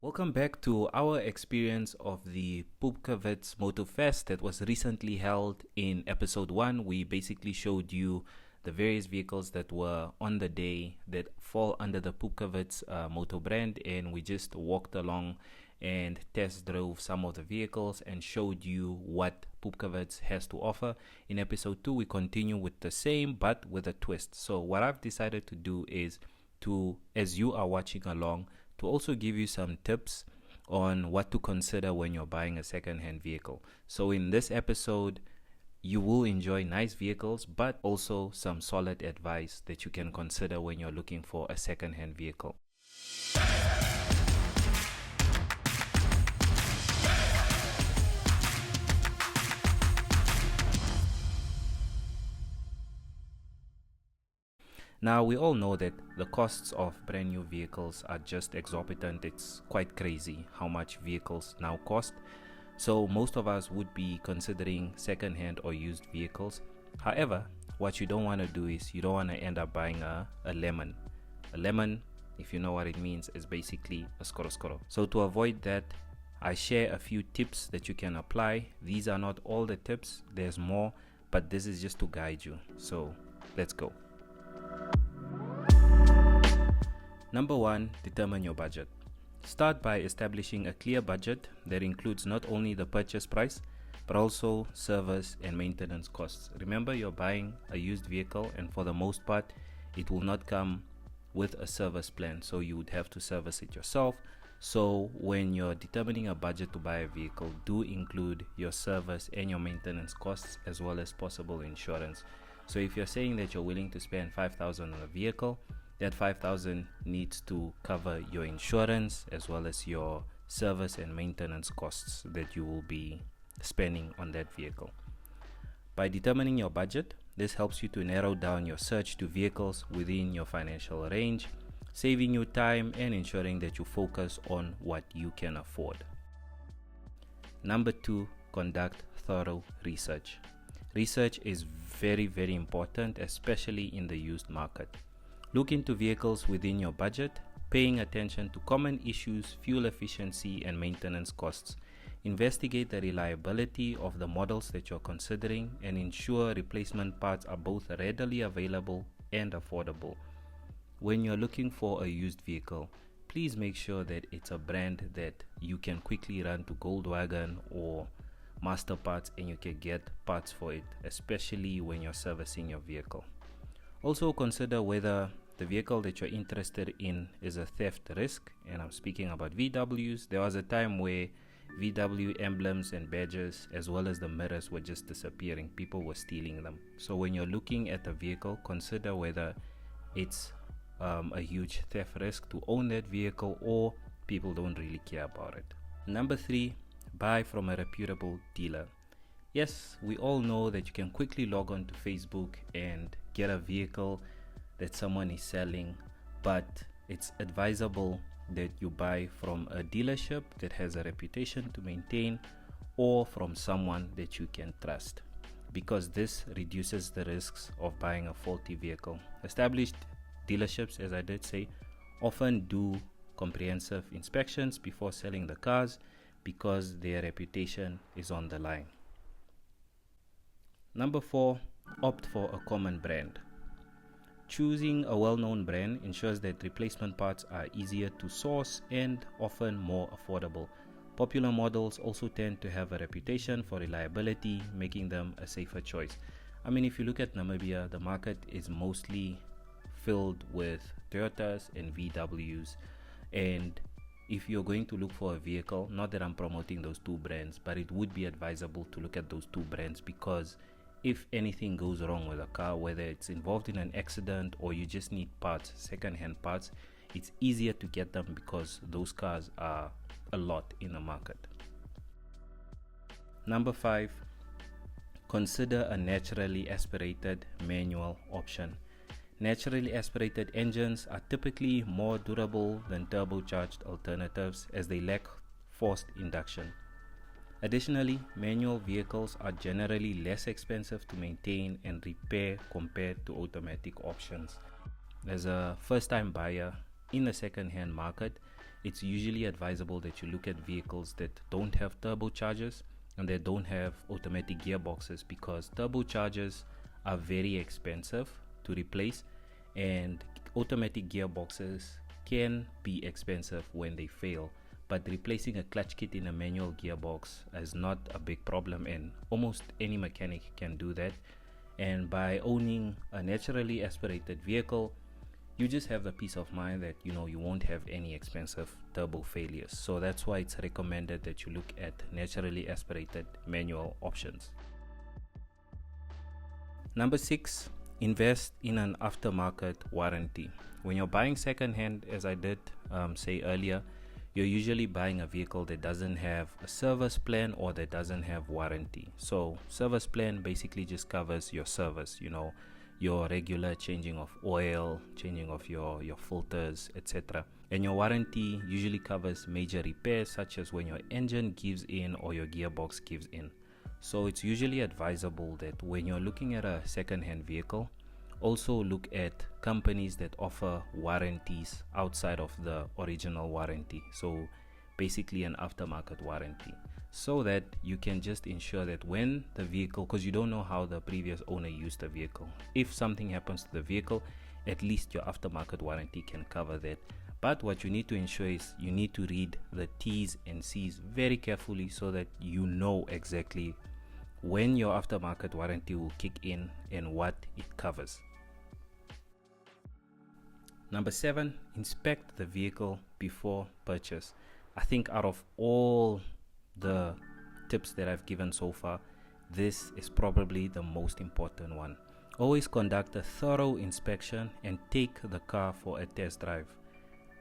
Welcome back to our experience of the Pupkewitz Motorfest that was recently held. In episode 1, we basically showed you the various vehicles that were on the day that fall under the Pupkewitz motor brand, and we just walked along and test drove some of the vehicles and showed you what Pupkewitz has to offer. In episode 2, we continue with the same but with a twist. So what I've decided to do is to, as you are watching along, to also give you some tips on what to consider when you're buying a second-hand vehicle. So in this episode, you will enjoy nice vehicles, but also some solid advice that you can consider when you're looking for a second-hand vehicle. Now, we all know that the costs of brand new vehicles are just exorbitant. It's quite crazy how much vehicles now cost. So most of us would be considering second-hand or used vehicles. However, what you don't want to do is you don't want to end up buying a lemon. A lemon, if you know what it means, is basically a skoro. So to avoid that, I share a few tips that you can apply. These are not all the tips, there's more, but this is just to guide you. So let's go. Number 1, determine your budget. Start by establishing a clear budget that includes not only the purchase price, but also service and maintenance costs. Remember, you're buying a used vehicle, and for the most part, it will not come with a service plan, so you would have to service it yourself. So when you're determining a budget to buy a vehicle, do include your service and your maintenance costs, as well as possible insurance. So if you're saying that you're willing to spend 5,000 on a vehicle, that 5,000 needs to cover your insurance as well as your service and maintenance costs that you will be spending on that vehicle. By determining your budget, this helps you to narrow down your search to vehicles within your financial range, saving you time and ensuring that you focus on what you can afford. Number 2, conduct thorough research. Research is very important, especially in the used market. Look into vehicles within your budget, paying attention to common issues, fuel efficiency, and maintenance costs. Investigate the reliability of the models that you're considering and ensure replacement parts are both readily available and affordable. When you're looking for a used vehicle, please make sure that it's a brand that you can quickly run to Goldwagon or Master Parts and you can get parts for it, especially when you're servicing your vehicle. Also consider whether the vehicle that you're interested in is a theft risk, and I'm speaking about VWs. There was a time where VW emblems and badges as well as the mirrors were just disappearing. People were stealing them. So when you're looking at a vehicle, consider whether it's a huge theft risk to own that vehicle or people don't really care about it. Number 3, buy from a reputable dealer. Yes, we all know that you can quickly log on to Facebook and get a vehicle that someone is selling, but it's advisable that you buy from a dealership that has a reputation to maintain or from someone that you can trust, because this reduces the risks of buying a faulty vehicle. Established dealerships, as I did say, often do comprehensive inspections before selling the cars because their reputation is on the line. Number 4, opt for a common brand. Choosing a well-known brand ensures that replacement parts are easier to source and often more affordable. Popular models also tend to have a reputation for reliability, making them a safer choice. I mean, if you look at Namibia, the market is mostly filled with Toyotas and VWs, and if you're going to look for a vehicle, not that I'm promoting those two brands, but it would be advisable to look at those two brands, because if anything goes wrong with a car, whether it's involved in an accident or you just need parts, second-hand parts, it's easier to get them because those cars are a lot in the market. Number 5, consider a naturally aspirated manual option. Naturally aspirated engines are typically more durable than turbocharged alternatives as they lack forced induction. Additionally, manual vehicles are generally less expensive to maintain and repair compared to automatic options. As a first-time buyer in the second-hand market, it's usually advisable that you look at vehicles that don't have turbochargers and that don't have automatic gearboxes, because turbochargers are very expensive to replace and automatic gearboxes can be expensive when they fail. But replacing a clutch kit in a manual gearbox is not a big problem, and almost any mechanic can do that. And by owning a naturally aspirated vehicle, you just have the peace of mind that you won't have any expensive turbo failures. So that's why it's recommended that you look at naturally aspirated manual options. Number 6, invest in an aftermarket warranty. When you're buying secondhand, as I did say earlier, you're usually buying a vehicle that doesn't have a service plan or that doesn't have warranty. So service plan basically just covers your service, your regular changing of oil, changing of your filters, etc. And your warranty usually covers major repairs, such as when your engine gives in or your gearbox gives in. So it's usually advisable that when you're looking at a second-hand vehicle, also look at companies that offer warranties outside of the original warranty. So basically an aftermarket warranty, so that you can just ensure that when the vehicle, because you don't know how the previous owner used the vehicle, if something happens to the vehicle, at least your aftermarket warranty can cover that. But what you need to ensure is you need to read the T's and C's very carefully, so that you know exactly when your aftermarket warranty will kick in and what it covers. Number 7, inspect the vehicle before purchase. I think out of all the tips that I've given so far, this is probably the most important one. Always conduct a thorough inspection and take the car for a test drive.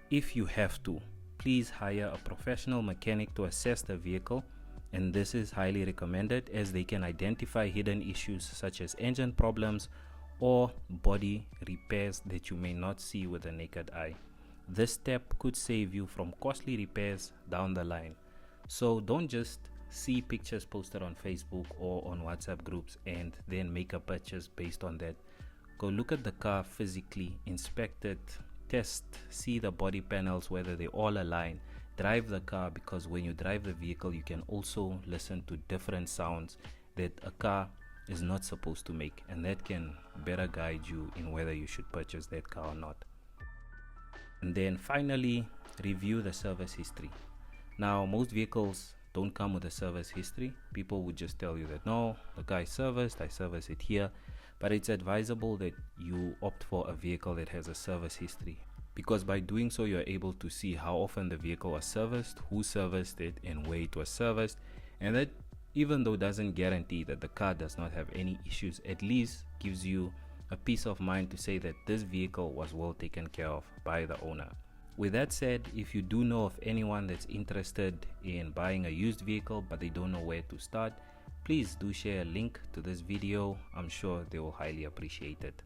If you have to, please hire a professional mechanic to assess the vehicle, and this is highly recommended as they can identify hidden issues such as engine problems or body repairs that you may not see with the naked eye. This step could save you from costly repairs down the line. So don't just see pictures posted on Facebook or on WhatsApp groups and then make a purchase based on that. Go look at the car physically, inspect it, test, see the body panels, whether they all align. Drive the car, because when you drive the vehicle, you can also listen to different sounds that a car is not supposed to make, and that can better guide you in whether you should purchase that car or not. And then finally, review the service history. Now, most vehicles don't come with a service history. People would just tell you that, no, the car is serviced, I service it here. But it's advisable that you opt for a vehicle that has a service history, because by doing so, you're able to see how often the vehicle was serviced, who serviced it, and where it was serviced. And that, even though it doesn't guarantee that the car does not have any issues, at least gives you a peace of mind to say that this vehicle was well taken care of by the owner. With that said, if you do know of anyone that's interested in buying a used vehicle but they don't know where to start, please do share a link to this video. I'm sure they will highly appreciate it.